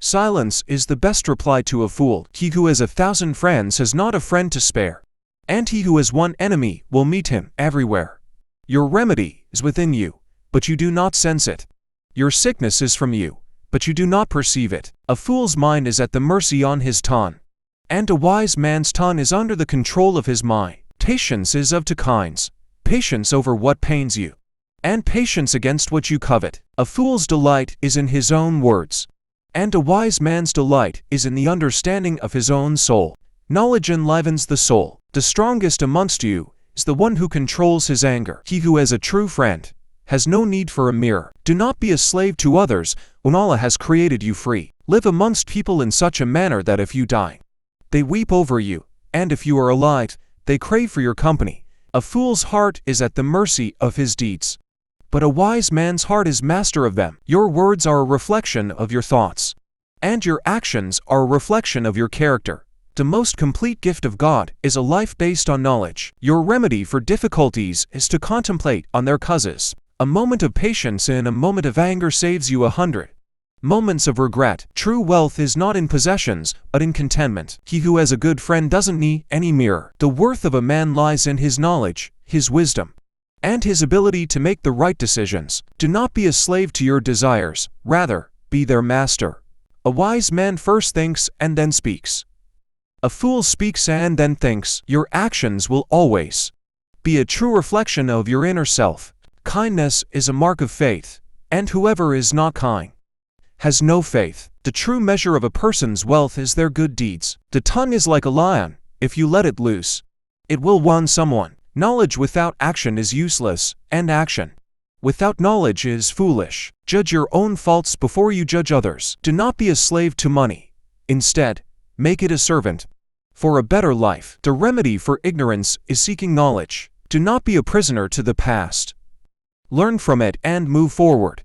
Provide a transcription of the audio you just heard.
Silence is the best reply to a fool. He who has 1,000 friends has not a friend to spare, and he who has one enemy will meet him everywhere. Your remedy is within you, but you do not sense it. Your sickness is from you, but you do not perceive it. A fool's mind is at the mercy on his tongue, and a wise man's tongue is under the control of his mind. Patience is of two kinds: patience over what pains you, and patience against what you covet. A fool's delight is in his own words, and a wise man's delight is in the understanding of his own soul. Knowledge enlivens the soul. The strongest amongst you is the one who controls his anger. He who has a true friend has no need for a mirror. Do not be a slave to others when Allah has created you free. Live amongst people in such a manner that if you die, they weep over you, and if you are alive, they crave for your company. A fool's heart is at the mercy of his deeds, but a wise man's heart is master of them. Your words are a reflection of your thoughts, and your actions are a reflection of your character. The most complete gift of God is a life based on knowledge. Your remedy for difficulties is to contemplate on their causes. A moment of patience in a moment of anger saves you 100 moments of regret. True wealth is not in possessions, but in contentment. He who has a good friend doesn't need any mirror. The worth of a man lies in his knowledge, his wisdom, and his ability to make the right decisions. Do not be a slave to your desires, rather, be their master. A wise man first thinks and then speaks. A fool speaks and then thinks. Your actions will always be a true reflection of your inner self. Kindness is a mark of faith, and whoever is not kind has no faith. The true measure of a person's wealth is their good deeds. The tongue is like a lion. If you let it loose, it will wound someone. Knowledge without action is useless, and action without knowledge is foolish. Judge your own faults before you judge others. Do not be a slave to money. Instead, make it a servant for a better life. The remedy for ignorance is seeking knowledge. Do not be a prisoner to the past. Learn from it and move forward.